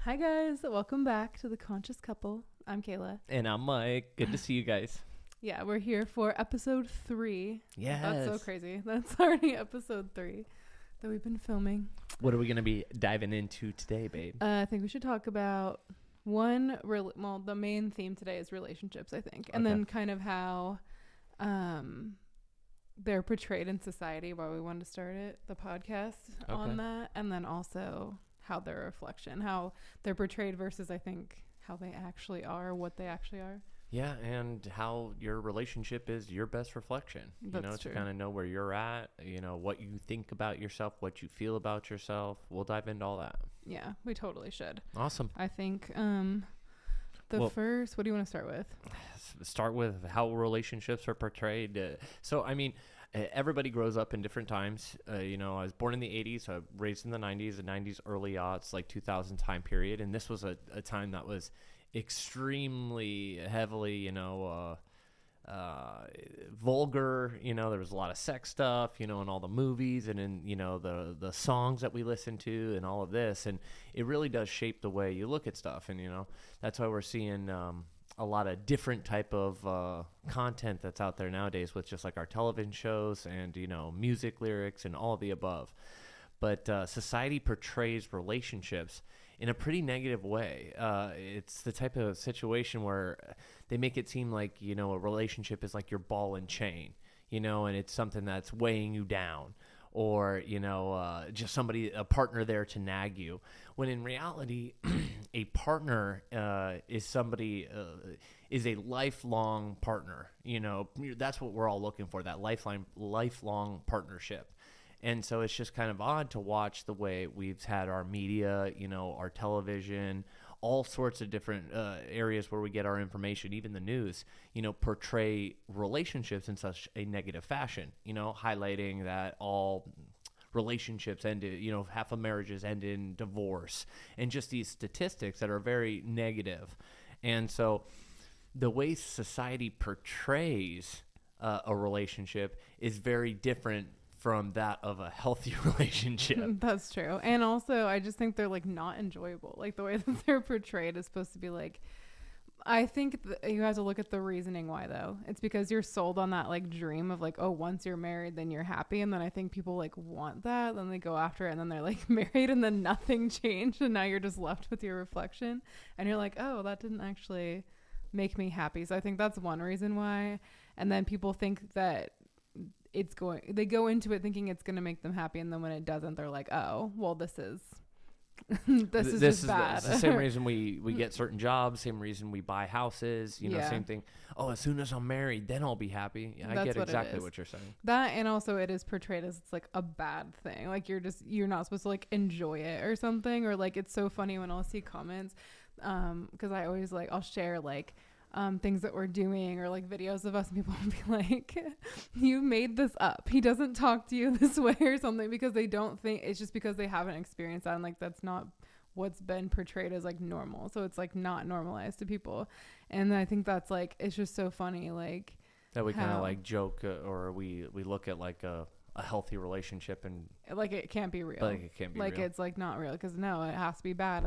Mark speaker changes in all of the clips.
Speaker 1: Hi guys, welcome back to The Conscious Couple. I'm Kayla.
Speaker 2: And I'm Mike. Good to see you guys.
Speaker 1: Yeah, we're here for episode 3.
Speaker 2: Yes.
Speaker 1: That's so crazy. That's already episode 3 that we've been filming.
Speaker 2: What are we going to be diving into today, babe?
Speaker 1: I think we should talk about the main theme today is relationships, I think. And
Speaker 2: Okay.
Speaker 1: then kind of how they're portrayed in society, why we wanted to start the podcast on that. And then also how their reflection, how they're portrayed versus, I think, how they actually are, what they actually are.
Speaker 2: Yeah, and how your relationship is your best reflection.
Speaker 1: That's true.
Speaker 2: To kind of know where you're at, what you think about yourself, what you feel about yourself. We'll dive into all that.
Speaker 1: Yeah, we totally should.
Speaker 2: Awesome.
Speaker 1: I think first, what do you want to start with?
Speaker 2: Start with how relationships are portrayed. Everybody grows up in different times. I was born in the 80s, so raised in the 90s, early aughts, like 2000 time period. And this was a time that was extremely heavily, vulgar. There was a lot of sex stuff, in all the movies and in, the songs that we listen to and all of this. And it really does shape the way you look at stuff. And, that's why we're seeing a lot of different type of content that's out there nowadays with just like our television shows and, music lyrics and all of the above. But society portrays relationships in a pretty negative way. It's the type of situation where they make it seem like, a relationship is like your ball and chain, and it's something that's weighing you down. Or, just a partner there to nag you. When in reality, a partner is a lifelong partner. That's what we're all looking for, that lifelong partnership. And so it's just kind of odd to watch the way we've had our media, our television, all sorts of different areas where we get our information, even the news, portray relationships in such a negative fashion, highlighting that all relationships end, half of marriages end in divorce, and just these statistics that are very negative. And so the way society portrays a relationship is very different from that of a healthy relationship.
Speaker 1: That's true. And also, I just think they're like not enjoyable. Like the way that they're portrayed is supposed to be like, I think you have to look at the reasoning why though. It's because you're sold on that like dream of like, oh, once you're married, then you're happy. And then I think people like want that. Then they go after it and then they're like married and then nothing changed. And now you're just left with your reflection. And you're like, oh, that didn't actually make me happy. So I think that's one reason why. And then people think that they go into it thinking it's going to make them happy. And then when it doesn't, they're like, oh, well, this is just bad.
Speaker 2: It's the same reason we get certain jobs, same reason we buy houses, same thing. Oh, as soon as I'm married, then I'll be happy. Yeah, I get exactly what you're saying.
Speaker 1: That, and also it is portrayed as it's like a bad thing. Like you're not supposed to like enjoy it or something. Or like, it's so funny when I'll see comments, because I always like, I'll share like, things that we're doing or like videos of us, and people will be like, you made this up. He doesn't talk to you this way or something, because they don't think it's just because they haven't experienced that. And like, that's not what's been portrayed as like normal. So it's like not normalized to people. And I think that's like, it's just so funny. Like
Speaker 2: that we kind of like joke or we look at like a healthy relationship and
Speaker 1: like it can't be real.
Speaker 2: Like it can't be
Speaker 1: like
Speaker 2: real.
Speaker 1: It's like not real, because no, it has to be bad.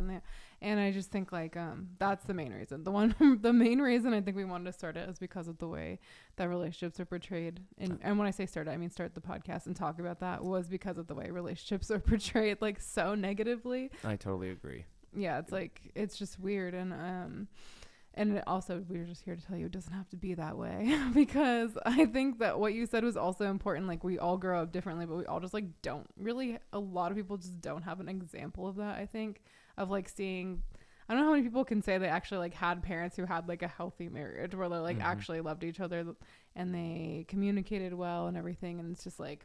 Speaker 1: And I just think like that's the main reason. The main reason I think we wanted to start it is because of the way that relationships are portrayed. And when I say start it, I mean start the podcast and talk about that, was because of the way relationships are portrayed like so negatively.
Speaker 2: I totally agree.
Speaker 1: Yeah, it's like it's just weird. And also, we're just here to tell you it doesn't have to be that way, because I think that what you said was also important. Like, we all grow up differently, but we all just, like, don't really, a lot of people just don't have an example of that, I think, of, like, seeing, I don't know how many people can say they actually, like, had parents who had, like, a healthy marriage where they, like, actually loved each other and they communicated well and everything. And it's just, like,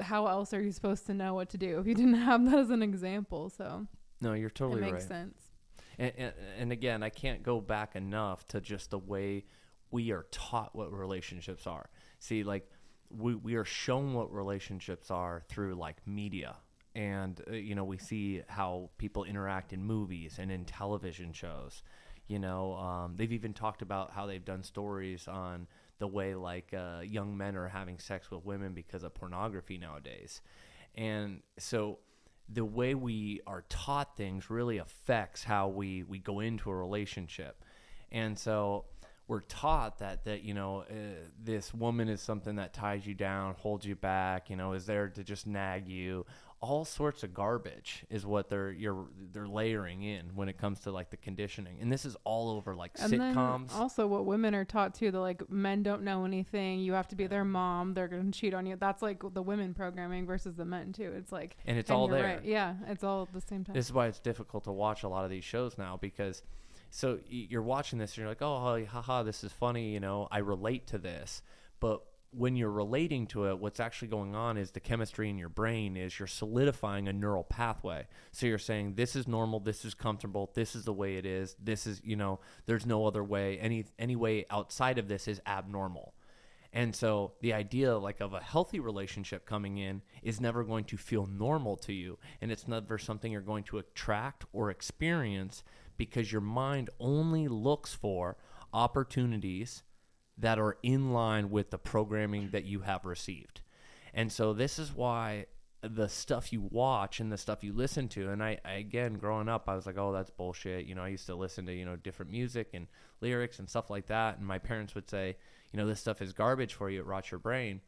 Speaker 1: how else are you supposed to know what to do if you didn't have that as an example? So,
Speaker 2: no, you're totally right.
Speaker 1: It makes sense.
Speaker 2: And again, I can't go back enough to just the way we are taught what relationships are. See, like we are shown what relationships are through like media, and we see how people interact in movies and in television shows. They've even talked about how they've done stories on the way like young men are having sex with women because of pornography nowadays. And so the way we are taught things really affects how we go into a relationship. And so we're taught that this woman is something that ties you down, holds you back, is there to just nag you. All sorts of garbage is what they're layering in when it comes to like the conditioning. And this is all over like
Speaker 1: and
Speaker 2: sitcoms.
Speaker 1: Then also what women are taught too, that like men don't know anything. You have to be their mom. They're going to cheat on you. That's like the women programming versus the men too. It's like,
Speaker 2: and it's all there.
Speaker 1: Right. Yeah. It's all at the same time.
Speaker 2: This is why it's difficult to watch a lot of these shows now, because so you're watching this and you're like, oh, haha, this is funny. I relate to this. But when you're relating to it, what's actually going on is the chemistry in your brain is you're solidifying a neural pathway. So you're saying, this is normal, this is comfortable, this is the way it is, this is, there's no other way. Any way outside of this is abnormal. And so the idea like of a healthy relationship coming in is never going to feel normal to you. And it's never something you're going to attract or experience, because your mind only looks for opportunities that are in line with the programming that you have received. And so this is why the stuff you watch and the stuff you listen to, and I again, growing up, I was like, oh, that's bullshit. I used to listen to, different music and lyrics and stuff like that. And my parents would say, this stuff is garbage for you. It rots your brain.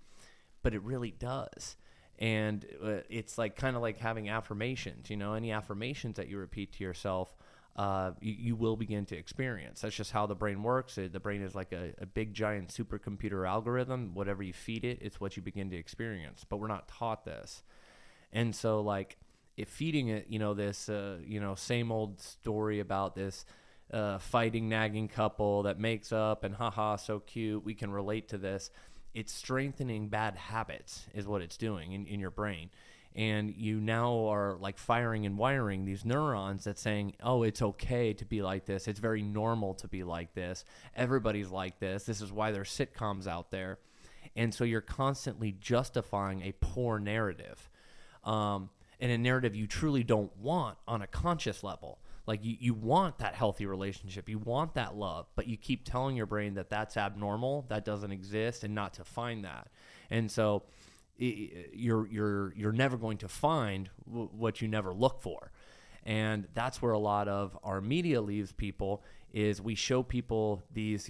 Speaker 2: But it really does. And it's like kind of like having affirmations, any affirmations that you repeat to yourself, you will begin to experience. That's just how the brain works. The brain is like a big giant supercomputer algorithm. Whatever you feed it, it's what you begin to experience. But we're not taught this. And so like if feeding it, this, same old story about this fighting, nagging couple that makes up and haha, so cute, we can relate to this. It's strengthening bad habits is what it's doing in your brain. And you now are like firing and wiring these neurons that's saying, oh, it's okay to be like this. It's very normal to be like this. Everybody's like this. This is why there's sitcoms out there. And so you're constantly justifying a poor narrative, and a narrative you truly don't want on a conscious level. Like you want that healthy relationship. You want that love, but you keep telling your brain that that's abnormal, that doesn't exist, and not to find that. And so you're never going to find what you never look for. And that's where a lot of our media leaves people, is we show people these,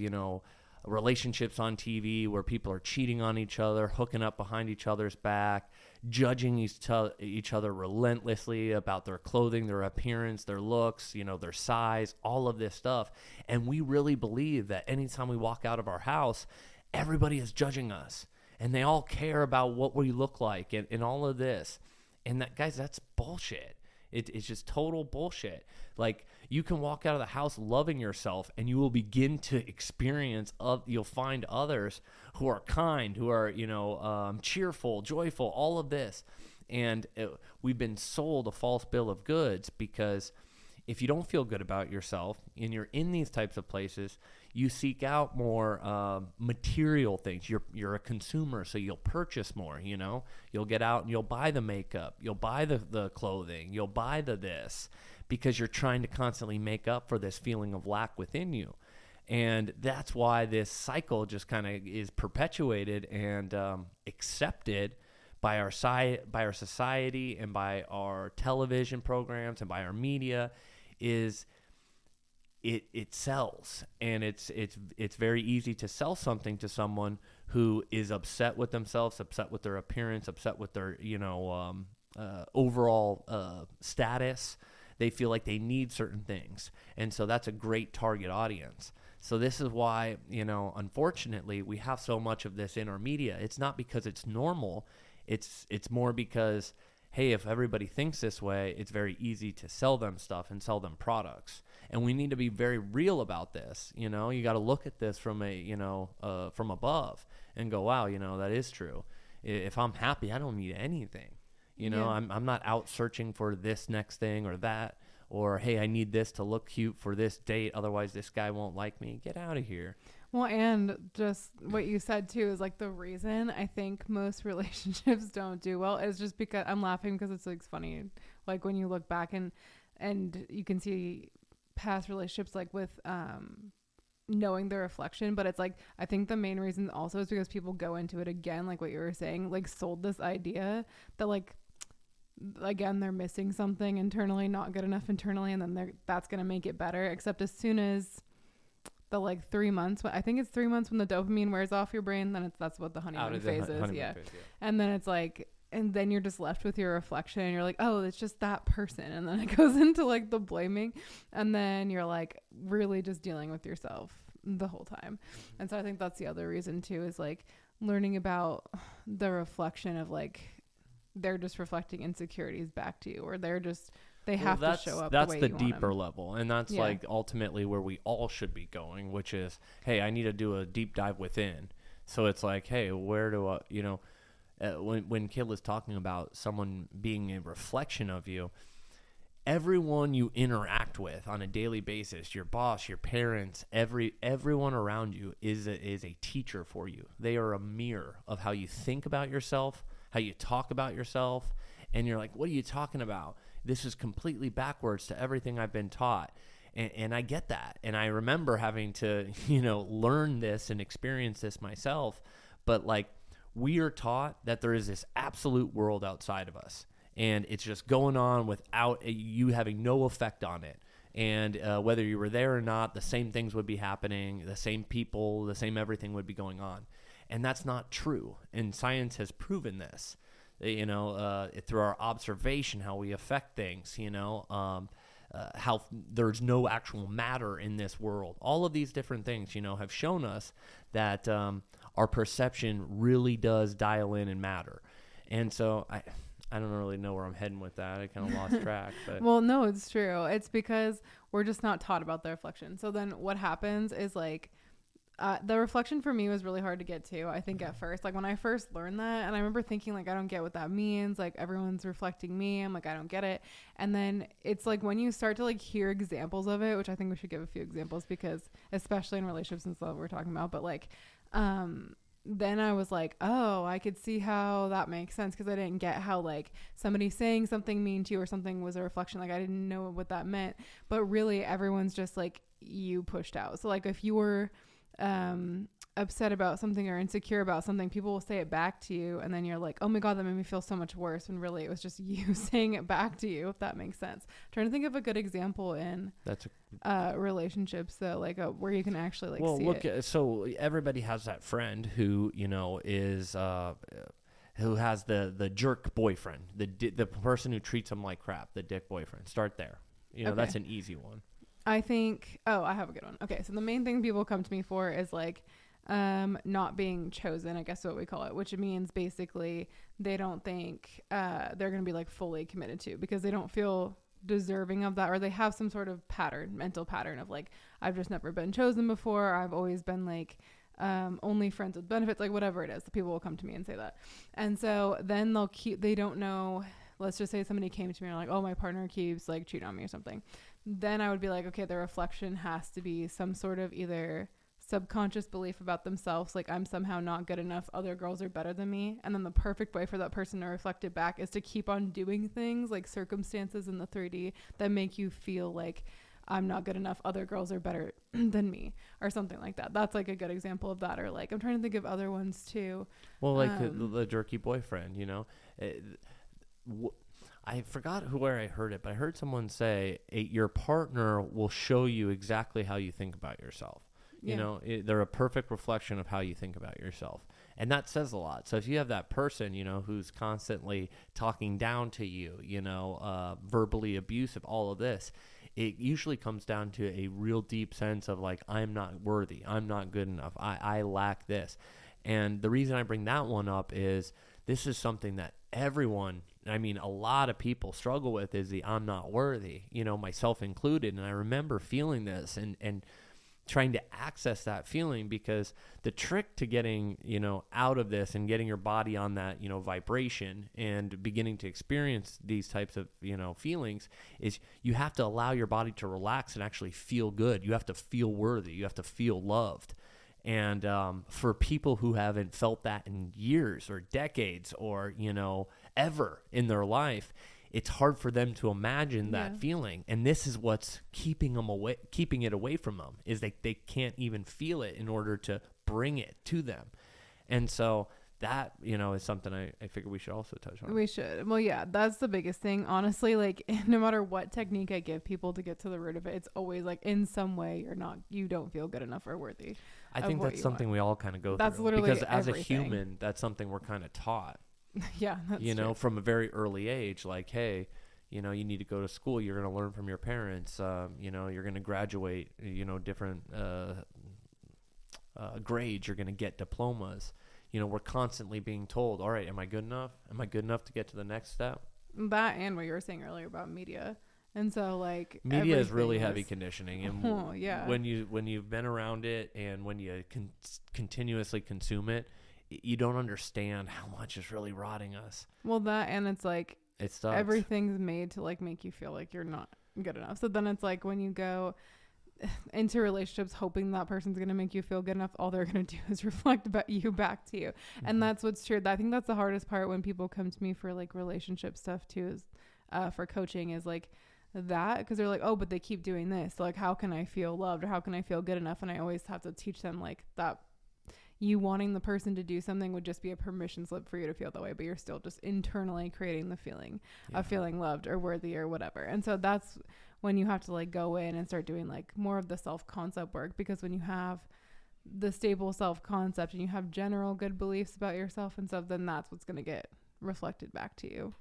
Speaker 2: relationships on TV where people are cheating on each other, hooking up behind each other's back, judging each other relentlessly about their clothing, their appearance, their looks, their size, all of this stuff. And we really believe that anytime we walk out of our house, everybody is judging us. And they all care about what we look like and all of this. And that, guys, that's bullshit. It's just total bullshit. Like, you can walk out of the house loving yourself, and you will begin to experience, you'll find others who are kind, who are, cheerful, joyful, all of this. And we've been sold a false bill of goods, because if you don't feel good about yourself and you're in these types of places, you seek out more material things. You're a consumer, so you'll purchase more, You'll get out and you'll buy the makeup. You'll buy the clothing. You'll buy this, because you're trying to constantly make up for this feeling of lack within you. And that's why this cycle just kind of is perpetuated and accepted by our society and by our television programs and by our media. Is it sells, and it's very easy to sell something to someone who is upset with themselves, upset with their appearance, upset with their overall status. They feel like they need certain things, and so that's a great target audience. So this is why, unfortunately, we have so much of this in our media. It's not because it's normal. It's more because, hey, if everybody thinks this way, it's very easy to sell them stuff and sell them products. And we need to be very real about this. You got to look at this from from above and go, wow, that is true. If I'm happy, I don't need anything. I'm not out searching for this next thing or that, or, hey, I need this to look cute for this date, otherwise this guy won't like me. Get out of here.
Speaker 1: Well, and just what you said too is like the reason I think most relationships don't do well is just because I'm laughing because it's like funny. Like when you look back and you can see past relationships like with knowing the reflection, but it's like I think the main reason also is because people go into it again, like what you were saying, like sold this idea that like again, they're missing something internally, not good enough internally, and then that's going to make it better. Except as soon as the like 3 months, I think it's 3 months when the dopamine wears off your brain, then that's what the honeymoon phase is. Yeah. And then it's like, and then you're just left with your reflection and you're like, oh, it's just that person. And then it goes into like the blaming, and then you're like really just dealing with yourself the whole time. And so I think that's the other reason too, is like learning about the reflection of like, they're just reflecting insecurities back to you, or they have to show up.
Speaker 2: That's
Speaker 1: the way
Speaker 2: the
Speaker 1: you
Speaker 2: deeper
Speaker 1: want
Speaker 2: level. And that's like ultimately where we all should be going, which is, hey, I need to do a deep dive within. So it's like, hey, where do I, when Kayla's talking about someone being a reflection of you, everyone you interact with on a daily basis, your boss, your parents, everyone around you is a teacher for you. They are a mirror of how you think about yourself, how you talk about yourself, and you're like, what are you talking about? This is completely backwards to everything I've been taught. And I get that. And I remember having to, learn this and experience this myself. But like, we are taught that there is this absolute world outside of us, and it's just going on without you having no effect on it. And whether you were there or not, the same things would be happening, the same people, the same everything would be going on. And that's not true. And science has proven this, through our observation, how we affect things, how there's no actual matter in this world. All of these different things, have shown us that our perception really does dial in and matter. And so I don't really know where I'm heading with that. I kind of lost track. But
Speaker 1: Well, no, it's true. It's because we're just not taught about the reflection. So then what happens is like, the reflection for me was really hard to get to, I think, at first. Like when I first learned that, and I remember thinking like, I don't get what that means. Like everyone's reflecting me. I'm like, I don't get it. And then it's like when you start to like hear examples of it, which I think we should give a few examples, because especially in relationships and stuff we're talking about, but like, then I was like, oh, I could see how that makes sense, because I didn't get how like somebody saying something mean to you or something was a reflection. Like I didn't know what that meant, but really everyone's just like you pushed out. So like if you were upset about something or insecure about something, people will say it back to you, and then you're like, oh my god, that made me feel so much worse, when really it was just you saying it back to you, if that makes sense. I'm trying to think of a good example in relationships though, like where you can actually like see it.
Speaker 2: So everybody has that friend who is who has the jerk boyfriend, the person who treats them like crap, the dick boyfriend. Start there. Okay. That's an easy one.
Speaker 1: I think, I have a good one. Okay. So the main thing people come to me for is like, not being chosen, I guess what we call it, which means basically they don't think, they're going to be like fully committed to, because they don't feel deserving of that, or they have some sort of mental pattern of like, I've just never been chosen before. I've always been like, only friends with benefits, like whatever it is, the people will come to me and say that. And so then they don't know, let's just say somebody came to me and like, oh, my partner keeps like cheating on me or something. Then I would be like, okay, the reflection has to be some sort of either subconscious belief about themselves, like I'm somehow not good enough, other girls are better than me. And then the perfect way for that person to reflect it back is to keep on doing things like circumstances in the 3D that make you feel like I'm not good enough, other girls are better than me, or something like that. That's like a good example of that. Or like, I'm trying to think of other ones too.
Speaker 2: Well, like the jerky boyfriend, I forgot where I heard it, but I heard someone say your partner will show you exactly how you think about yourself. Yeah. They're a perfect reflection of how you think about yourself. And that says a lot. So if you have that person, who's constantly talking down to you, verbally abusive, all of this, it usually comes down to a real deep sense of like, I'm not worthy. I'm not good enough. I lack this. And the reason I bring that one up is this is something that everyone, a lot of people struggle with, is the I'm not worthy, myself included. And I remember feeling this and trying to access that feeling, because the trick to getting, out of this and getting your body on that, vibration and beginning to experience these types of, feelings is you have to allow your body to relax and actually feel good. You have to feel worthy. You have to feel loved. And for people who haven't felt that in years or decades or, ever in their life, it's hard for them to imagine that feeling. And this is what's keeping it away from them, is they can't even feel it in order to bring it to them. And so that, is something I figure we should also touch on.
Speaker 1: We should. Well, yeah, that's the biggest thing. Honestly, like no matter what technique I give people to get to the root of it, it's always like in some way you don't feel good enough or worthy.
Speaker 2: I think that's something we all kind of go through.
Speaker 1: That's literally
Speaker 2: because as
Speaker 1: everything.
Speaker 2: a human, that's something we're kind of taught.
Speaker 1: Yeah, that's true.
Speaker 2: From a very early age, like, hey, you need to go to school. You're going to learn from your parents. You're going to graduate, different grades. You're going to get diplomas. We're constantly being told, all right, am I good enough? Am I good enough to get to the next step?
Speaker 1: That and what you were saying earlier about media. And so like
Speaker 2: media is really heavy conditioning. And
Speaker 1: yeah.
Speaker 2: when you've been around it and when you continuously consume it, you don't understand how much is really rotting us.
Speaker 1: Well, that, and it's like,
Speaker 2: it sucks.
Speaker 1: Everything's made to like make you feel like you're not good enough. So then it's like when you go into relationships hoping that person's going to make you feel good enough, all they're going to do is reflect about you back to you. Mm-hmm. And that's what's true. I think that's the hardest part when people come to me for like relationship stuff too, is for coaching, is like that, because they're like, oh, but they keep doing this. So like, how can I feel loved, or how can I feel good enough? And I always have to teach them like that you wanting the person to do something would just be a permission slip for you to feel that way, but you're still just internally creating the feeling of feeling loved or worthy or whatever. And so that's when you have to like go in and start doing like more of the self-concept work, because when you have the stable self-concept and you have general good beliefs about yourself and stuff, then that's what's going to get reflected back to you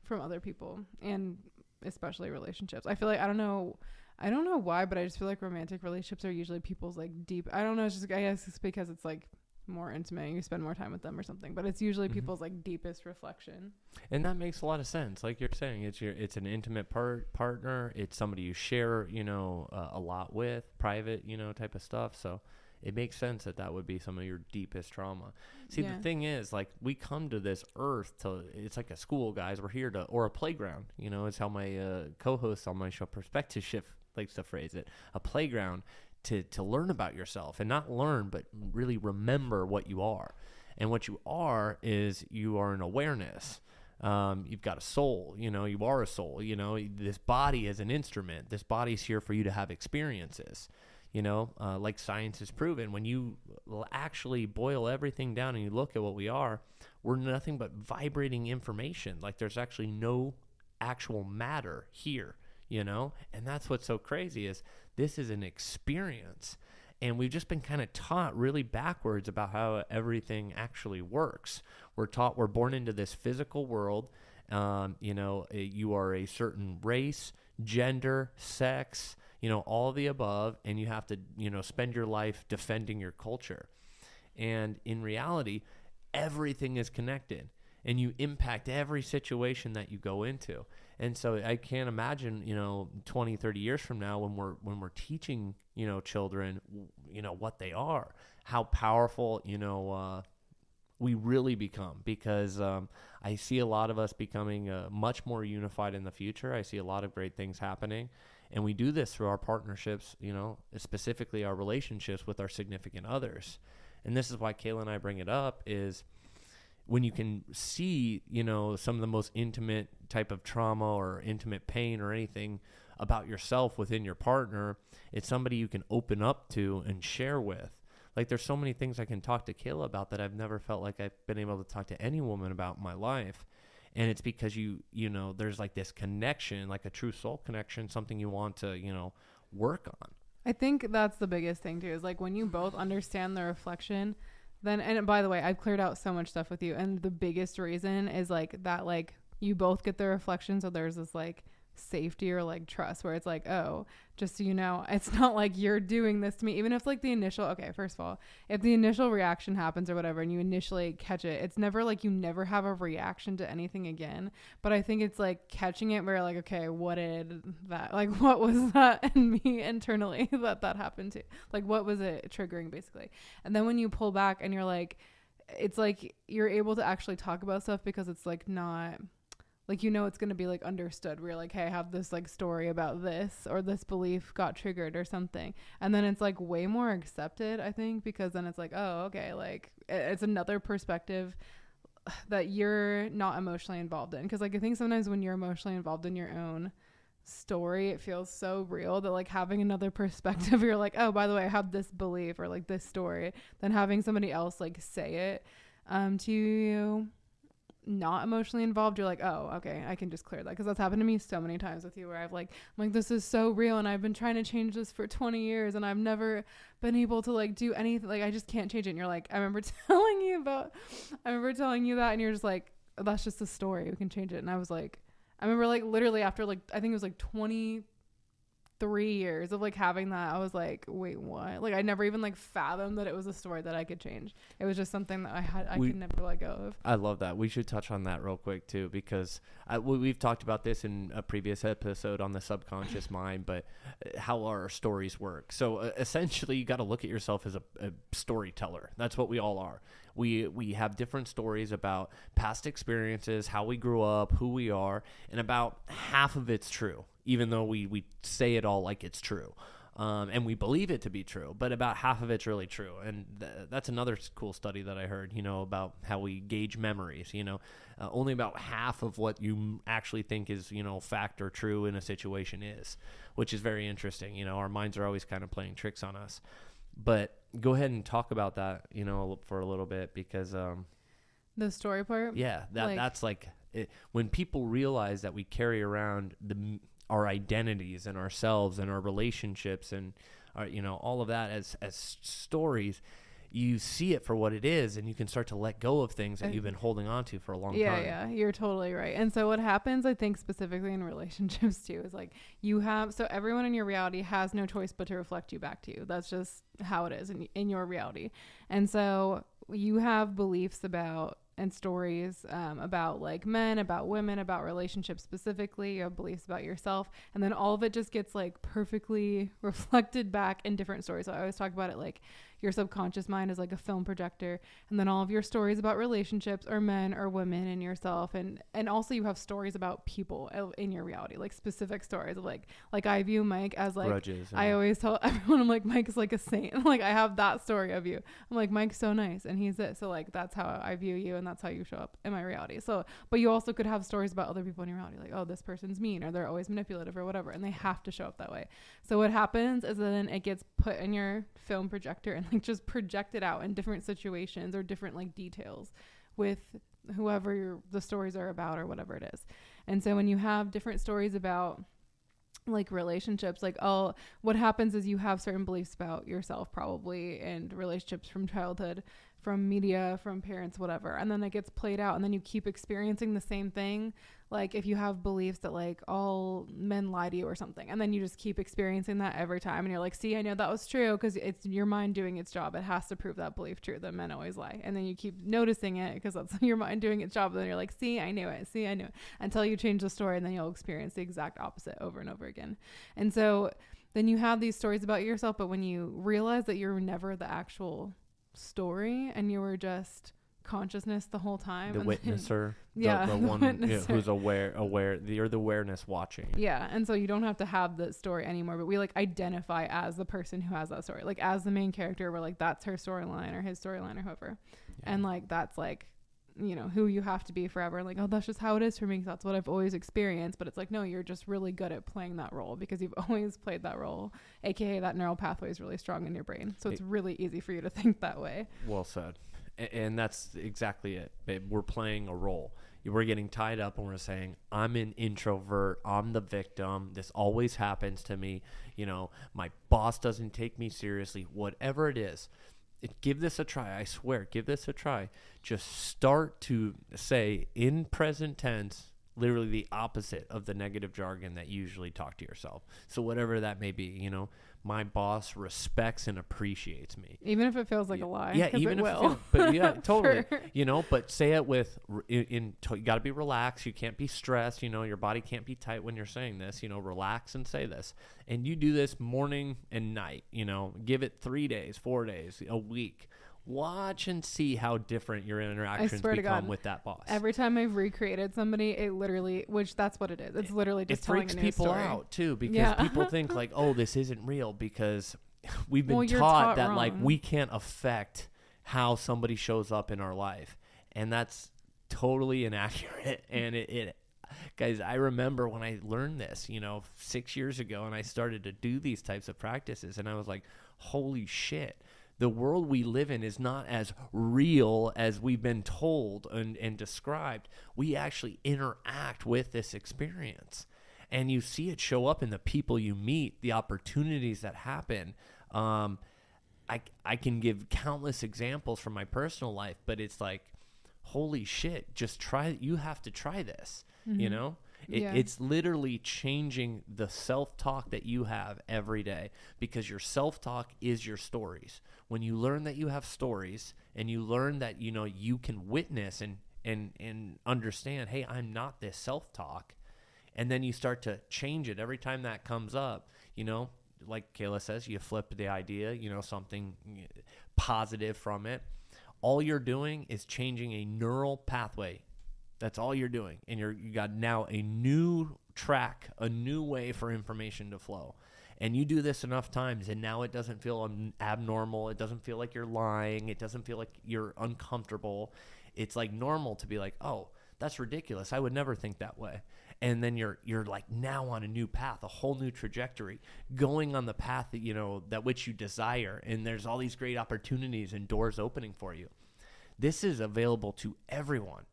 Speaker 1: from other people, and especially relationships. I feel like I don't know why, but I just feel like romantic relationships are usually people's like deep, I don't know, it's just, I guess it's because it's like more intimate and you spend more time with them or something, but it's usually people's like deepest reflection.
Speaker 2: And that makes a lot of sense. Like you're saying, it's an intimate partner. It's somebody you share, a lot with, private, type of stuff. So it makes sense that would be some of your deepest trauma. See, the thing is, like, we come to this earth it's like a school, guys. We're here or a playground, it's how my co-host on my show, Perspective Shift, likes to phrase it, a playground to learn about yourself, and not learn, but really remember what you are. And what you are is you are an awareness. You've got a soul, you are a soul, this body is an instrument. This body's here for you to have experiences, like science has proven. When you actually boil everything down and you look at what we are, we're nothing but vibrating information. Like there's actually no actual matter here, and that's what's so crazy, is this is an experience. And we've just been kind of taught really backwards about how everything actually works. We're born into this physical world. You are a certain race, gender, sex, all the above, and you have to, spend your life defending your culture. And in reality, everything is connected, and you impact every situation that you go into. And so I can't imagine, 20, 30 years from now when we're teaching, children, what they are, how powerful, we really become, because I see a lot of us becoming much more unified in the future. I see a lot of great things happening. And we do this through our partnerships, specifically our relationships with our significant others. And this is why Kayla and I bring it up, is when you can see, some of the most intimate type of trauma or intimate pain or anything about yourself within your partner, it's somebody you can open up to and share with. Like there's so many things I can talk to Kayla about that I've never felt like I've been able to talk to any woman about in my life. And it's because there's like this connection, like a true soul connection, something you want to, work on.
Speaker 1: I think that's the biggest thing too, is like when you both understand the reflection, then, and by the way, I've cleared out so much stuff with you. And the biggest reason is like that, like you both get the reflection. So there's this like safety or like trust where it's like, oh, just so you know, it's not like you're doing this to me. Even if like the initial, okay, first of all, if the initial reaction happens or whatever and you initially catch it, it's never like you never have a reaction to anything again. But I think it's like catching it where like, okay, what was that in me internally that happened to? Like, what was it triggering basically? And then when you pull back and you're like, it's like you're able to actually talk about stuff because it's like not like, it's going to be like understood. We're like, hey, I have this like story about this, or this belief got triggered or something. And then it's like way more accepted, I think, because then it's like, oh, okay. Like it's another perspective that you're not emotionally involved in. Cause like, I think sometimes when you're emotionally involved in your own story, it feels so real that like having another perspective, you're like, oh, by the way, I have this belief or like this story, then having somebody else like say it, to not emotionally involved, you're like, oh, okay, I can just clear that. Because that's happened to me so many times with you where I'm like, this is so real and I've been trying to change this for 20 years and I've never been able to like do anything. Like, I just can't change it. And you're like, I remember telling you that and you're just like, oh, that's just a story. We can change it. And I was like, I remember like literally after like, I think it was like 23 years of like having that, I was like, wait, what? Like, I never even like fathomed that it was a story that I could change. It was just something that I could never let go of.
Speaker 2: I love that. We should touch on that real quick too, because we've talked about this in a previous episode on the subconscious mind, but how our stories work. So essentially you got to look at yourself as a storyteller. That's what we all are. We have different stories about past experiences, how we grew up, who we are, and about half of it's true, even though we say it all like it's true. And we believe it to be true, but about half of it's really true. And that's another cool study that I heard, about how we gauge memories, only about half of what you actually think is, fact or true in a situation is, which is very interesting. Our minds are always kind of playing tricks on us. But go ahead and talk about that, for a little bit, because
Speaker 1: the story part.
Speaker 2: Yeah, that's like it, when people realize that we carry around our identities and ourselves and our relationships and our, all of that as stories. You see it for what it is, and you can start to let go of things that you've been holding on to for a long time.
Speaker 1: Yeah, you're totally right. And so what happens, I think, specifically in relationships too, is like so everyone in your reality has no choice but to reflect you back to you. That's just how it is in your reality. And so you have beliefs about and stories about like men, about women, about relationships specifically. You have beliefs about yourself, and then all of it just gets like perfectly reflected back in different stories. So I always talk about it like your subconscious mind is like a film projector, and then all of your stories about relationships or men or women and yourself, and also you have stories about people in your reality, like specific stories of like I view Mike as like grudges, I always tell everyone, I'm like, Mike is like a saint. Like, I have that story of you. I'm like, Mike's so nice and he's it. So like that's how I view you, and that's how you show up in my reality. So but you also could have stories about other people in your reality, like, oh, this person's mean, or they're always manipulative, or whatever, and they have to show up that way. So what happens is then it gets put in your film projector and like just projected out in different situations or different like details with whoever the stories are about or whatever it is. And so when you have different stories about like relationships, like, oh, what happens is you have certain beliefs about yourself probably, and relationships from childhood, from media, from parents, whatever, and then it gets played out, and then you keep experiencing the same thing. Like if you have beliefs that like all men lie to you or something, and then you just keep experiencing that every time, and you're like, see, I know that was true, because it's your mind doing its job. It has to prove that belief true, that men always lie. And then you keep noticing it because that's your mind doing its job, and then you're like, see, I knew it, until you change the story, and then you'll experience the exact opposite over and over again. And so then you have these stories about yourself, but when you realize that you're never the actual story and you were just consciousness the whole time,
Speaker 2: the witnesser,
Speaker 1: the
Speaker 2: one
Speaker 1: witnesser.
Speaker 2: Who's aware, you're the awareness watching.
Speaker 1: Yeah. And so you don't have to have the story anymore, but we like identify as the person who has that story, like as the main character. We're like, that's her storyline or his storyline or whoever. Yeah. And like that's like, who you have to be forever. Like, oh, that's just how it is for me, 'cause that's what I've always experienced. But it's like, no, you're just really good at playing that role because you've always played that role, aka that neural pathway is really strong in your brain, so it's really easy for you to think that way. Well
Speaker 2: said. And that's exactly it, babe. We're playing a role. We're getting tied up and we're saying, I'm an introvert, I'm the victim, this always happens to me, my boss doesn't take me seriously, whatever it is. Give this a try. I swear, give this a try. Just start to say in present tense, literally the opposite of the negative jargon that you usually talk to yourself. So whatever that may be, my boss respects and appreciates me.
Speaker 1: Even if it feels like a lie.
Speaker 2: Yeah, even if it but yeah, totally. But say it with, you got to be relaxed. You can't be stressed. Your body can't be tight when you're saying this. Relax and say this. And you do this morning and night. Give it 3 days, 4 days, a week. Watch and see how different your interactions become with that boss.
Speaker 1: Every time I've recreated somebody, it literally, which that's what it is. It's literally just telling a new story. It freaks people out
Speaker 2: too, because people think like, oh, this isn't real, because we've been taught that wrong. Like we can't affect how somebody shows up in our life, and that's totally inaccurate. And it guys, I remember when I learned this, 6 years ago, and I started to do these types of practices, and I was like, holy shit. the world we live in is not as real as we've been told and described. We actually interact with this experience. And you see it show up in the people you meet, the opportunities that happen. I can give countless examples from my personal life, but it's like, holy shit, just try. You have to try this, you know? It's literally changing the self-talk that you have every day, because your self-talk is your stories. When you learn that you have stories and you learn that, you know, you can witness and understand, hey, I'm not this self-talk. And then you start to change it every time that comes up, you know, like Kayla says, you flip the idea, you know, something positive from it. All you're doing is changing a neural pathway. That's all you're doing. And you got now a new track, a new way for information to flow. And you do this enough times, and now it doesn't feel abnormal. It doesn't feel like you're lying. It doesn't feel like you're uncomfortable. It's like normal to be like, oh, that's ridiculous. I would never think that way. And then you're like now on a new path, a whole new trajectory, going on the path that, you know, that which you desire. And there's all these great opportunities and doors opening for you. This is available to everyone.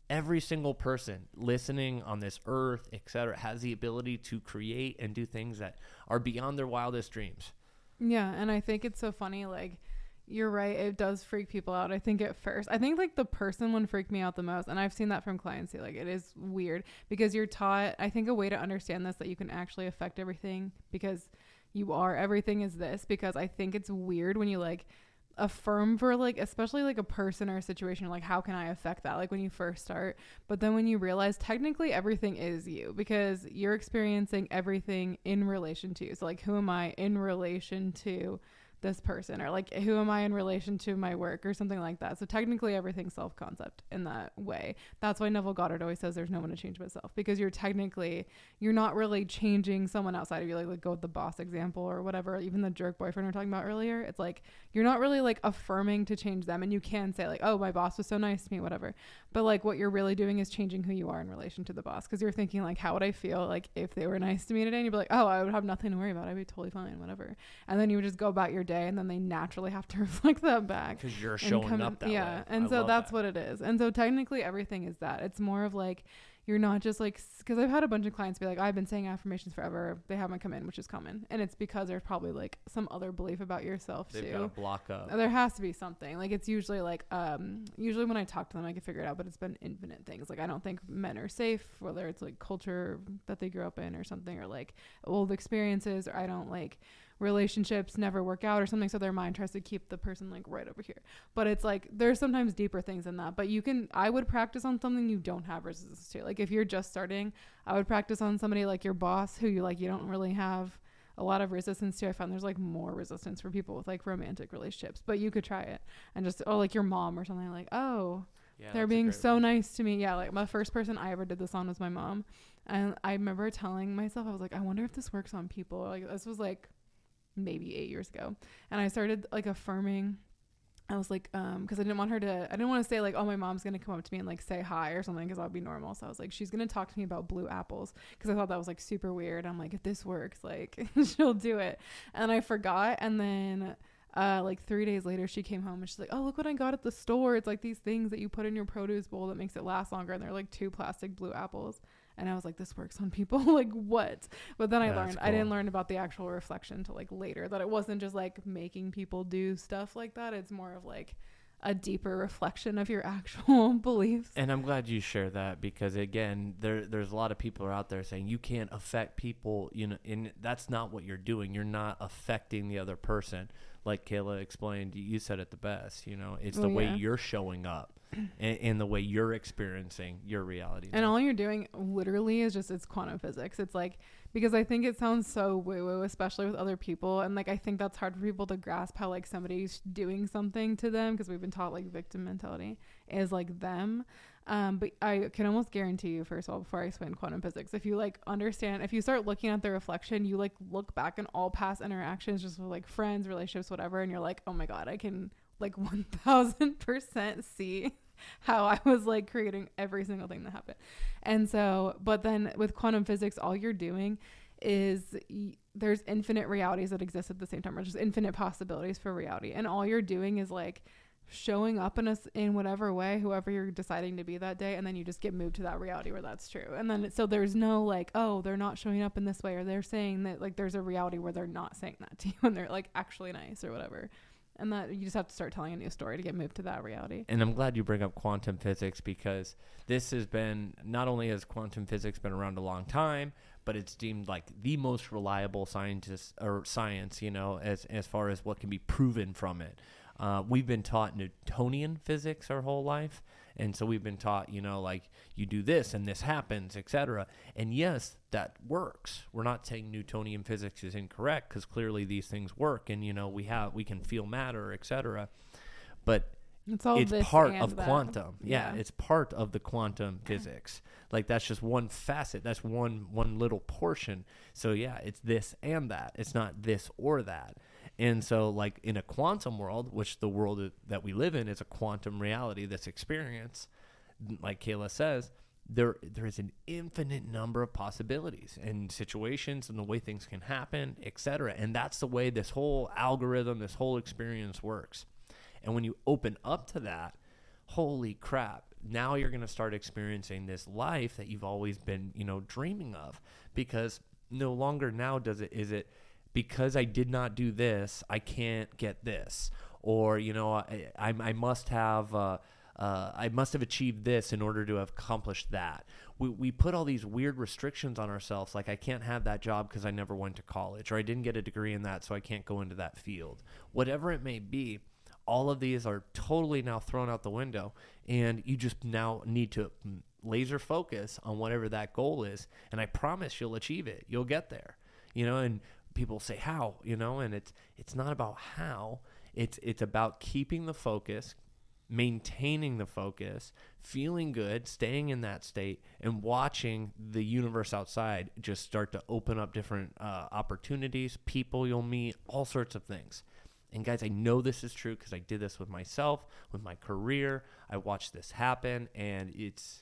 Speaker 2: Every single person listening on this earth, etc., has the ability to create and do things that are beyond their wildest dreams.
Speaker 1: Yeah. And I think it's so funny, like, you're right. It does freak people out. I think at first, I think like the person one freaked me out the most. And I've seen that from clients too. Like, it is weird because you're taught, I think a way to understand this, that you can actually affect everything because you are, everything is this, because I think it's weird when you like affirm for like, especially like a person or a situation, like how can I affect that? Like when you first start, but then when you realize technically everything is you, because you're experiencing everything in relation to you. So like, who am I in relation to this person, or like who am I in relation to my work or something like that. So technically everything's self-concept in that way. That's why Neville Goddard always says there's no one to change but self, because you're not really changing someone outside of you. Like go with the boss example or whatever, even the jerk boyfriend we were talking about earlier. It's like you're not really like affirming to change them, and you can say like, oh, my boss was so nice to me, whatever, but like what you're really doing is changing who you are in relation to the boss, because you're thinking like, how would I feel like if they were nice to me today? And you'd be like, oh, I would have nothing to worry about, I'd be totally fine, whatever. And then you would just go about your day, and then they naturally have to reflect that back
Speaker 2: because you're showing up that way.
Speaker 1: And so that's what it is. And so technically everything is that. It's more of like, you're not just like, because I've had a bunch of clients be like, I've been saying affirmations forever, they haven't come in, which is common, and it's because there's probably like some other belief about yourself. They've got
Speaker 2: to block up.
Speaker 1: There has to be something. Like it's usually like usually when I talk to them I can figure it out, but it's been infinite things. Like I don't think men are safe, whether it's like culture that they grew up in or something, or like old experiences, or I don't like relationships never work out or something, so their mind tries to keep the person like right over here. But it's like there's sometimes deeper things than that. But I would practice on something you don't have resistance to. Like if you're just starting, I would practice on somebody like your boss who you don't really have a lot of resistance to. I found there's like more resistance for people with like romantic relationships, but you could try it. And just like your mom or something, like, oh, yeah, they're being so nice to me. Yeah, like my first person I ever did this on was my mom. And I remember telling myself, I was like, I wonder if this works on people. Like this was like maybe 8 years ago, and I started like affirming. I was like, because I didn't want to say like, oh, my mom's gonna come up to me and like say hi or something, because that would be normal. So I was like, she's gonna talk to me about blue apples, because I thought that was like super weird. I'm like, if this works, like she'll do it. And I forgot, and then like 3 days later she came home and she's like, oh, look what I got at the store. It's like these things that you put in your produce bowl that makes it last longer, and they're like 2 plastic blue apples. And I was like, this works on people. Like what? But then I learned, cool. I didn't learn about the actual reflection until like later, that it wasn't just like making people do stuff like that. It's more of like a deeper reflection of your actual beliefs.
Speaker 2: And I'm glad you share that, because again, there's a lot of people out there saying you can't affect people, you know, and that's not what you're doing. You're not affecting the other person. Like Kayla explained, you said it the best, you know, it's the way you're showing up. And the way you're experiencing your reality.
Speaker 1: And all you're doing literally is just, it's quantum physics. It's like, because I think it sounds so woo-woo, especially with other people. And like, I think that's hard for people to grasp, how like somebody's doing something to them, because we've been taught like victim mentality is like them. But I can almost guarantee you, first of all, before I explain quantum physics, if you like understand, if you start looking at the reflection, you like look back in all past interactions, just with like friends, relationships, whatever. And you're like, oh my God, I can like 1000% see how I was like creating every single thing that happened. And so, but then with quantum physics, all you're doing is there's infinite realities that exist at the same time, or just infinite possibilities for reality. And all you're doing is like showing up in whatever way, whoever you're deciding to be that day. And then you just get moved to that reality where that's true. And then, so there's no like, oh, they're not showing up in this way, or they're saying that, like, there's a reality where they're not saying that to you and they're like actually nice or whatever. And that you just have to start telling a new story to get moved to that reality.
Speaker 2: And I'm glad you bring up quantum physics, because this has been, not only has quantum physics been around a long time, but it's deemed like the most reliable science, you know, as far as what can be proven from it. We've been taught Newtonian physics our whole life. And so we've been taught, you know, like you do this and this happens, etc. And yes, that works. We're not saying Newtonian physics is incorrect, because clearly these things work, and, you know, we can feel matter, etc. But it's part of quantum. Yeah, it's part of the quantum physics. Like, that's just one facet. That's one little portion. So yeah, it's this and that. It's not this or that. And so, like, in a quantum world, which the world that we live in is a quantum reality, this experience, like Kayla says, there is an infinite number of possibilities and situations and the way things can happen, etc. And that's the way this whole algorithm, this whole experience works. And when you open up to that, holy crap, now you're going to start experiencing this life that you've always been, you know, dreaming of. Because no longer now is it because I did not do this, I can't get this, or, you know, I must have achieved this in order to have accomplished that. We put all these weird restrictions on ourselves, like I can't have that job because I never went to college, or I didn't get a degree in that, so I can't go into that field. Whatever it may be, all of these are totally now thrown out the window, and you just now need to laser focus on whatever that goal is, and I promise you'll achieve it. You'll get there, you know. And people say how, you know, and it's not about how. It's about keeping the focus, maintaining the focus, feeling good, staying in that state, and watching the universe outside just start to open up different opportunities, people you'll meet, all sorts of things. And guys, I know this is true because I did this with myself, with my career. I watched this happen, and it's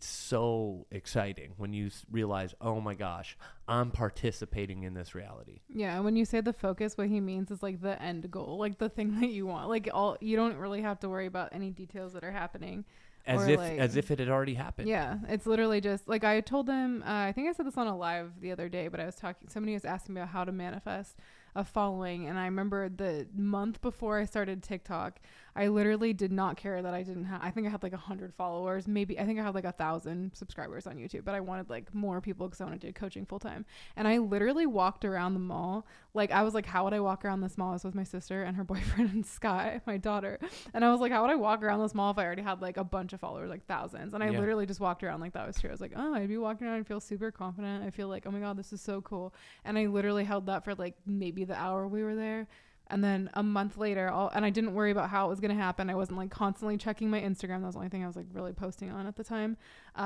Speaker 2: so exciting when you realize, oh my gosh, I'm participating in this reality. Yeah,
Speaker 1: when you say the focus, what he means is like the end goal, like the thing that you want. Like, you don't really have to worry about any details that are happening.
Speaker 2: As if it had already happened.
Speaker 1: Yeah, it's literally just like I told them, I think I said this on a live the other day, but somebody was asking me about how to manifest a following. And I remember the month before I started TikTok, I literally did not care that I think I had like 100 followers. Maybe I think I had like 1,000 subscribers on YouTube, but I wanted like more people because I wanted to do coaching full time. And I literally walked around the mall. Like, I was like, how would I walk around this mall? I was with my sister and her boyfriend and Sky, my daughter. And I was like, how would I walk around this mall if I already had like a bunch of followers, like thousands? And I literally just walked around like that was true. I was like, oh, I'd be walking around and feel super confident. I feel like, oh my God, this is so cool. And I literally held that for like maybe the hour we were there. And then a month later, and I didn't worry about how it was going to happen. I wasn't like constantly checking my Instagram. That was the only thing I was like really posting on at the time.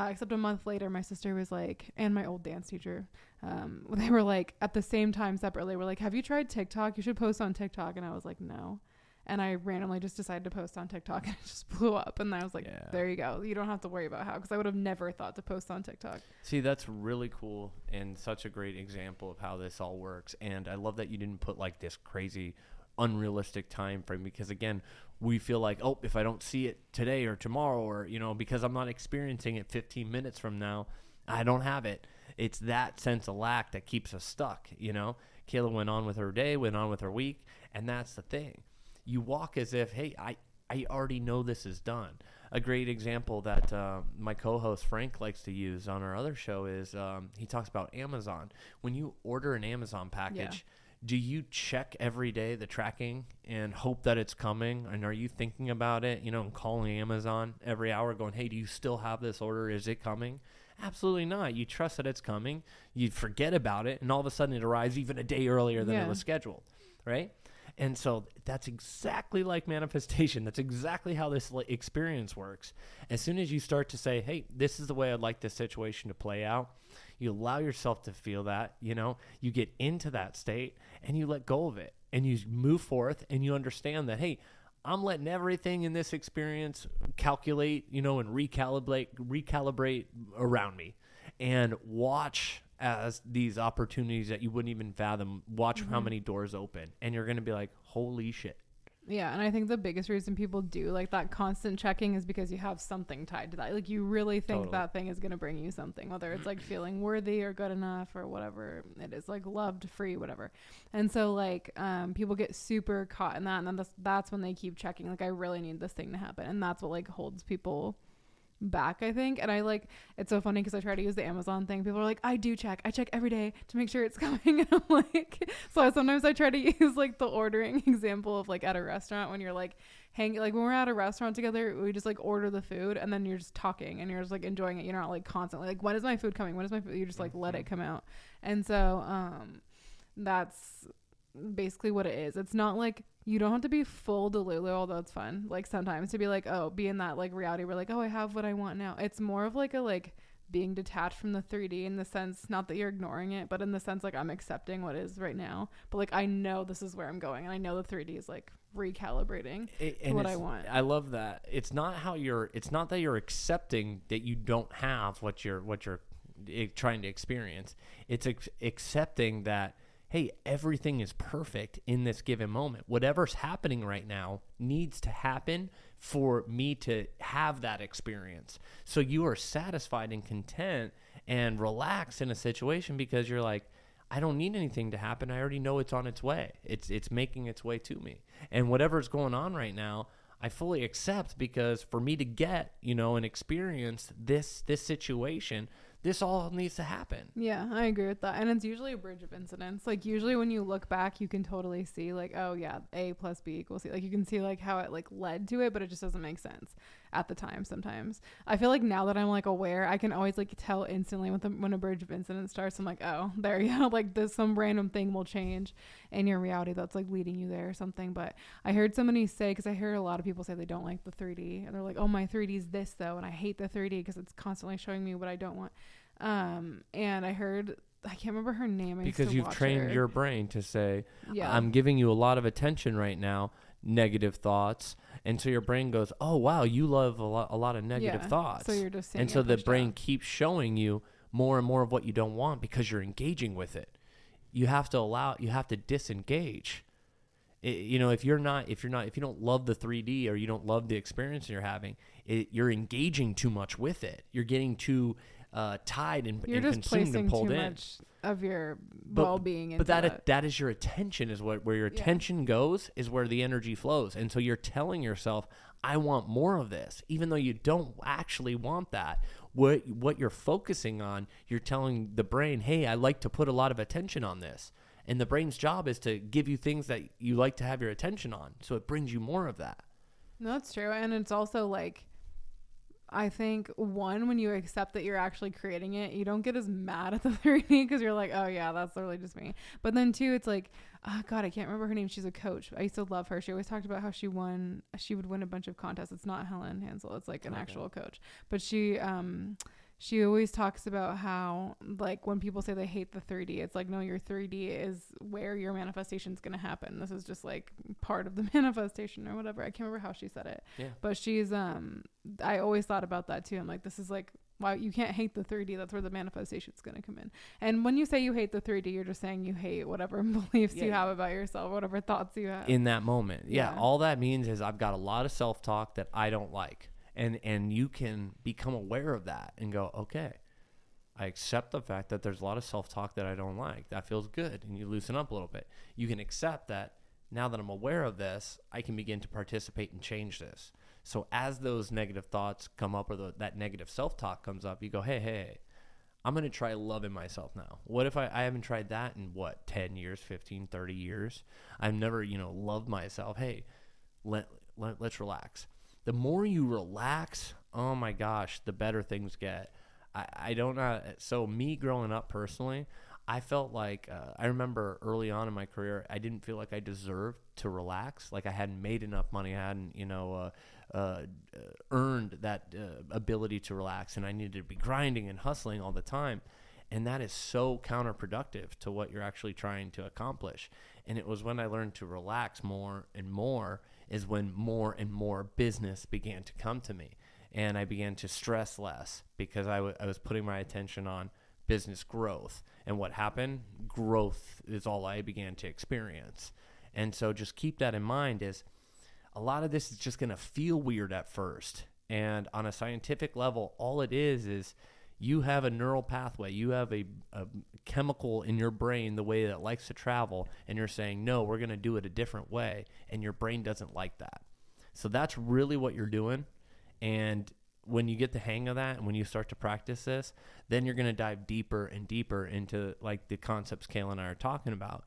Speaker 1: Except a month later, my sister was like, and my old dance teacher, they were like at the same time separately, were like, have you tried TikTok? You should post on TikTok. And I was like, no. And I randomly just decided to post on TikTok, and it just blew up. And I was like, there you go. You don't have to worry about how, because I would have never thought to post on TikTok.
Speaker 2: See, that's really cool and such a great example of how this all works. And I love that you didn't put like this crazy unrealistic time frame, because again, we feel like, oh, if I don't see it today or tomorrow, or, you know, because I'm not experiencing it 15 minutes from now, I don't have it. It's that sense of lack that keeps us stuck. You know, Kayla went on with her day, went on with her week, and that's the thing. You walk as if, hey, I already know this is done. A great example that my co-host Frank likes to use on our other show is he talks about Amazon. When you order an Amazon package, do you check every day the tracking and hope that it's coming? And are you thinking about it, you know, and calling Amazon every hour going, hey, do you still have this order? Is it coming? Absolutely not. You trust that it's coming. You forget about it, and all of a sudden it arrives even a day earlier than it was scheduled, right? And so that's exactly like manifestation. That's exactly how this experience works. As soon as you start to say, hey, this is the way I'd like this situation to play out, you allow yourself to feel that, you know, you get into that state and you let go of it and you move forth and you understand that, hey, I'm letting everything in this experience calculate, you know, and recalibrate around me, and watch as these opportunities that you wouldn't even fathom. Watch how many doors open, and you're going to be like, holy shit.
Speaker 1: Yeah, and I think the biggest reason people do like that constant checking is because you have something tied to that. Like you really think that thing is going to bring you something, whether it's like feeling worthy or good enough or whatever it is, like loved, free, whatever. And so like people get super caught in that, and then that's when they keep checking. Like I really need this thing to happen, and that's what like holds people back, I think. And I like, it's so funny because I try to use the Amazon thing. People are like, I check every day to make sure it's coming. And I'm like, so sometimes I try to use like the ordering example of like at a restaurant when you're like hanging, like when we're at a restaurant together, we just like order the food and then you're just talking and you're just like enjoying it. You're not like constantly like, when is my food coming? When is my food? You just like let it come out. And so that's basically what it is. It's not like, you don't have to be full Delulu, although it's fun like sometimes to be like, oh, be in that like reality where like, oh, I have what I want now. It's more of like a like being detached from the 3D in the sense, not that you're ignoring it, but in the sense like I'm accepting what is right now, but like I know this is where I'm going, and I know the 3D is like recalibrating to what I want.
Speaker 2: I love that. It's not that you're accepting that you don't have what you're trying to experience. It's accepting that, hey, everything is perfect in this given moment. Whatever's happening right now needs to happen for me to have that experience. So you are satisfied and content and relaxed in a situation because you're like, I don't need anything to happen. I already know it's on its way. It's making its way to me. And whatever's going on right now, I fully accept, because for me to get, and experience this situation, this all needs to happen.
Speaker 1: Yeah, I agree with that. And it's usually a bridge of incidents. Like usually when you look back, you can totally see like, oh yeah, A plus B equals C. Like you can see like how it like led to it, but it just doesn't make sense at the time sometimes. I feel like now that I'm like aware, I can always like tell instantly when a bridge of incidents starts. I'm like, oh, there you go. Like this, some random thing will change in your reality that's like leading you there or something. But I heard somebody say, because I heard a lot of people say they don't like the 3D, and they're like, oh, my 3D is this though, and I hate the 3D because it's constantly showing me what I don't want. And I heard, I can't remember her name.
Speaker 2: Because you've trained your brain to say,
Speaker 1: yeah,
Speaker 2: I'm giving you a lot of attention right now, negative thoughts. And so your brain goes, oh, wow, you love a lot of negative thoughts.
Speaker 1: So you're just seeing,
Speaker 2: and so the brain keeps showing you more and more of what you don't want because you're engaging with it. You have to disengage. If you don't love the 3D or you don't love the experience you're having, you're engaging too much with it. You're getting too tied and consumed and pulled in. You're just
Speaker 1: placing too much of your well-being into
Speaker 2: but that is your attention, is where your attention goes, is where the energy flows. And so you're telling yourself, I want more of this, even though you don't actually want that. What you're focusing on, you're telling the brain, hey, I like to put a lot of attention on this. And the brain's job is to give you things that you like to have your attention on. So it brings you more of that.
Speaker 1: No, that's true. And it's also like, I think when you accept that you're actually creating it, you don't get as mad at the 3D because you're like, oh yeah, that's literally just me. But then too, it's like, oh God, I can't remember her name. She's a coach. I used to love her. She always talked about how she would win a bunch of contests. It's not Helen Hansel. It's like an actual coach. But she always talks about how, like, when people say they hate the 3D, it's like, no, your 3D is where your manifestation is going to happen. This is just like part of the manifestation or whatever. I can't remember how she said it.
Speaker 2: Yeah.
Speaker 1: But she's, I always thought about that too. I'm like, this is like, wow, you can't hate the 3D. That's where the manifestation is going to come in. And when you say you hate the 3D, you're just saying you hate whatever beliefs you have about yourself, whatever thoughts you have.
Speaker 2: In that moment. Yeah. All that means is I've got a lot of self-talk that I don't like. And you can become aware of that and go, okay, I accept the fact that there's a lot of self-talk that I don't like. That feels good. And you loosen up a little bit. You can accept that now that I'm aware of this, I can begin to participate and change this. So as those negative thoughts come up, or that negative self-talk comes up, you go, hey, I'm going to try loving myself now. What if I haven't tried that in 10 years, 15, 30 years? I've never, loved myself. Hey, let's relax. The more you relax, oh my gosh, the better things get. I don't know. So me growing up personally, I felt like, I remember early on in my career, I didn't feel like I deserved to relax. Like I hadn't made enough money. I hadn't, earned that ability to relax, and I needed to be grinding and hustling all the time. And that is so counterproductive to what you're actually trying to accomplish. And it was when I learned to relax more and more is when more and more business began to come to me. And I began to stress less because I was putting my attention on business growth. And what happened? Growth is all I began to experience. And so just keep that in mind, is a lot of this is just going to feel weird at first. And on a scientific level, all it is you have a neural pathway. You have a chemical in your brain, the way that it likes to travel, and you're saying, no, we're going to do it a different way. And your brain doesn't like that. So that's really what you're doing. And when you get the hang of that and when you start to practice this, then you're going to dive deeper and deeper into like the concepts Kayla and I are talking about,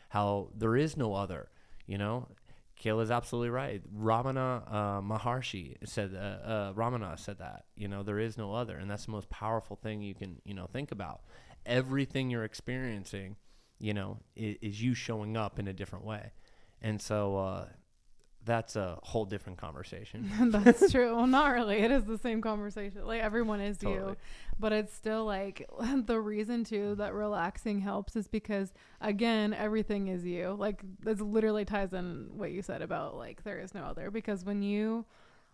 Speaker 2: how there is no other, Kayla's absolutely right. Ramana Maharshi said, Ramana said that, there is no other. And that's the most powerful thing you can, think about. Everything you're experiencing, is you showing up in a different way. And so, that's a whole different conversation.
Speaker 1: That's true. Well, not really. It is the same conversation. Like everyone is
Speaker 2: Totally.
Speaker 1: you, but it's still like the reason too that relaxing helps is because again, everything is you. Like this literally ties in what you said about like, there is no other, because when you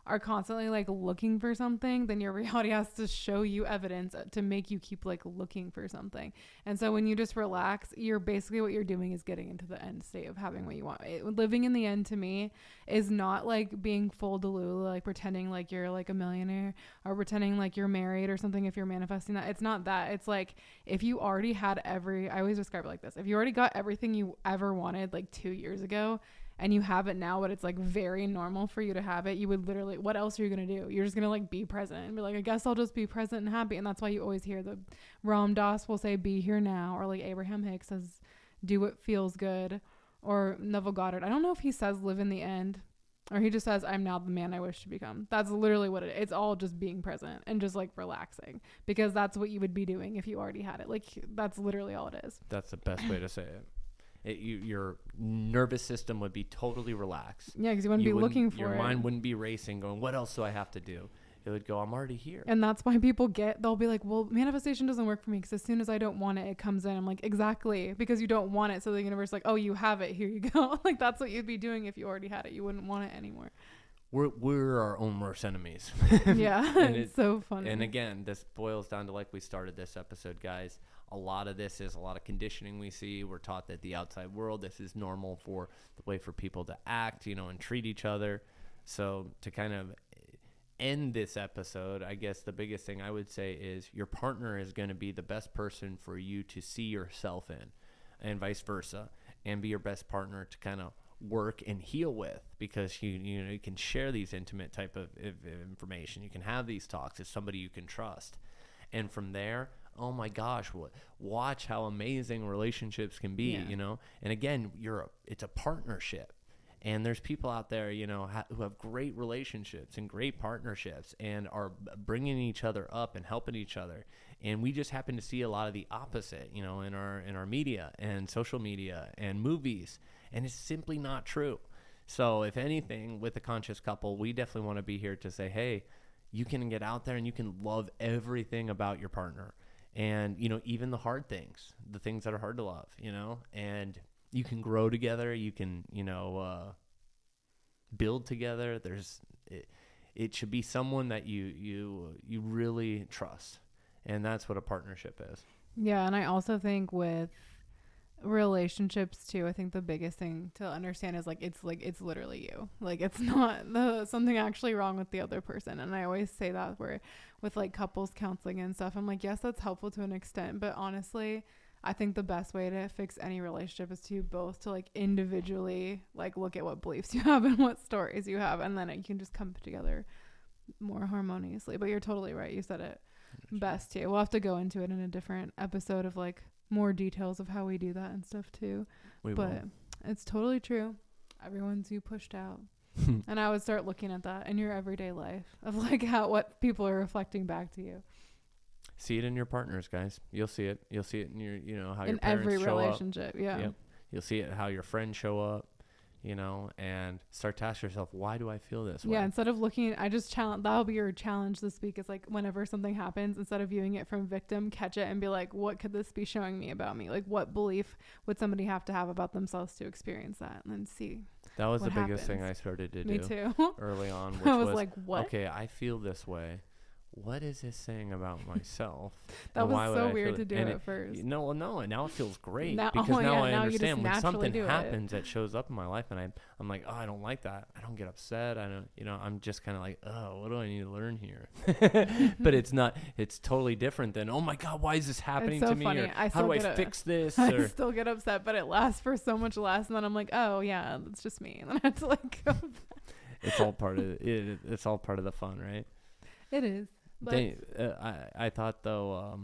Speaker 1: are constantly like looking for something, then your reality has to show you evidence to make you keep like looking for something. And so when you just relax, you're basically, what you're doing is getting into the end state of having what you want. Living in the end to me is not like being full delulu, like pretending like you're like a millionaire or pretending like you're married or something. If you're manifesting that, it's not that. It's like, if you already had I always describe it like this. If you already got everything you ever wanted like 2 years ago, and you have it now, but it's like very normal for you to have it, you would literally, what else are you going to do? You're just going to like be present and be like, I guess I'll just be present and happy. And that's why you always hear the Ram Dass will say, be here now. Or like Abraham Hicks says, do what feels good. Or Neville Goddard, I don't know if he says live in the end, or he just says, I'm now the man I wish to become. That's literally what it is. It's all just being present and just like relaxing, because that's what you would be doing if you already had it. Like that's literally all it is.
Speaker 2: That's the best way to say it. Your nervous system would be totally relaxed.
Speaker 1: Yeah, because you wouldn't be looking for it.
Speaker 2: Your mind wouldn't be racing, going, what else do I have to do? It would go, I'm already here.
Speaker 1: And that's why people they'll be like, well, manifestation doesn't work for me because as soon as I don't want it, it comes in. I'm like, exactly, because you don't want it. So the universe is like, oh, you have it. Here you go. Like, that's what you'd be doing if you already had it. You wouldn't want it anymore.
Speaker 2: We're our own worst enemies.
Speaker 1: Yeah, it's so funny.
Speaker 2: And again, this boils down to, like we started this episode, guys, a lot of this is a lot of conditioning we see. We're taught that the outside world, this is normal for the way for people to act, and treat each other. So to kind of end this episode, I guess the biggest thing I would say is your partner is going to be the best person for you to see yourself in, and vice versa, and be your best partner to kind of work and heal with, because you can share these intimate type of information. You can have these talks as somebody you can trust, and from there, oh my gosh, watch how amazing relationships can be. And again, it's a partnership, and there's people out there who have great relationships and great partnerships and are bringing each other up and helping each other, and we just happen to see a lot of the opposite in our media and social media and movies. And it's simply not true. So if anything, with a conscious couple, we definitely want to be here to say, hey, you can get out there and you can love everything about your partner. And, even the hard things, the things that are hard to love, and you can grow together. You can, build together. It should be someone that you really trust. And that's what a partnership is. Yeah.
Speaker 1: And I also think with relationships too, I think the biggest thing to understand is it's literally you. Like, it's not something actually wrong with the other person. And I always say that with like couples counseling and stuff, I'm like, yes, that's helpful to an extent, but honestly, I think the best way to fix any relationship is to both to like individually like look at what beliefs you have and what stories you have, and then you can just come together more harmoniously. But you're totally right, you said it best too. We'll have to go into it in a different episode of like more details of how we do that and stuff too. But it's totally true. Everyone's you pushed out. And I would start looking at that in your everyday life of like what people are reflecting back to you.
Speaker 2: See it in your partners, guys. You'll see it. You'll see it in your, how your parents
Speaker 1: every
Speaker 2: show
Speaker 1: relationship.
Speaker 2: Up.
Speaker 1: Yeah.
Speaker 2: Yep. You'll see it how your friends show up, and start to ask yourself, why do I feel this way?
Speaker 1: Yeah. Instead of looking, that'll be your challenge this week. Is like, whenever something happens, instead of viewing it from victim, catch it and be like, what could this be showing me about me? Like, what belief would somebody have to have about themselves to experience that? And then see.
Speaker 2: That was the biggest thing I started to do.
Speaker 1: Me too.
Speaker 2: Early on. Which
Speaker 1: I was like, what?
Speaker 2: Okay, I feel this way. what is this saying about myself?
Speaker 1: That
Speaker 2: And
Speaker 1: was
Speaker 2: why would
Speaker 1: so
Speaker 2: I
Speaker 1: weird
Speaker 2: feel
Speaker 1: to do
Speaker 2: and
Speaker 1: at first.
Speaker 2: No, and now it feels great
Speaker 1: Now-
Speaker 2: because
Speaker 1: oh, yeah,
Speaker 2: now I
Speaker 1: now you just
Speaker 2: understand when
Speaker 1: naturally
Speaker 2: something
Speaker 1: do it.
Speaker 2: happens that shows up in my life and I'm like, oh, I don't like that. I don't get upset. I don't, I'm just kind of like, oh, what do I need to learn here? But it's not, it's totally different than, oh my God, why is this happening
Speaker 1: so
Speaker 2: to me?
Speaker 1: funny.
Speaker 2: Or
Speaker 1: I
Speaker 2: how do I
Speaker 1: still get
Speaker 2: fix this?
Speaker 1: I
Speaker 2: Or
Speaker 1: still get upset, but it lasts for so much less. And then I'm like, oh yeah, it's just me. And then I have to like go.
Speaker 2: it's all part of it. It's all part of the fun, right?
Speaker 1: It is. But
Speaker 2: I thought though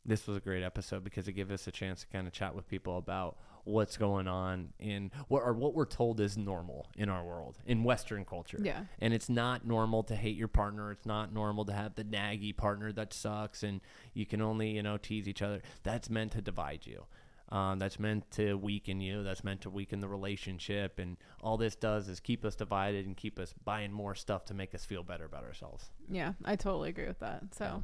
Speaker 2: this was a great episode because it gave us a chance to kind of chat with people about what's going on in what we're told is normal in our world, in Western culture.
Speaker 1: Yeah.
Speaker 2: And it's not normal to hate your partner. It's not normal to have the naggy partner that sucks and you can only, tease each other. That's meant to divide you. That's meant to weaken you. That's meant to weaken the relationship. And all this does is keep us divided and keep us buying more stuff to make us feel better about ourselves.
Speaker 1: Yeah, I totally agree with that. So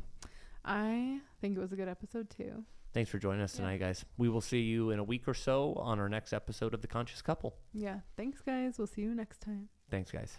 Speaker 1: I think it was a good episode too.
Speaker 2: Thanks for joining us tonight, guys. We will see you in a week or so on our next episode of The Conscious Couple.
Speaker 1: Yeah. Thanks, guys. We'll see you next time.
Speaker 2: Thanks, guys.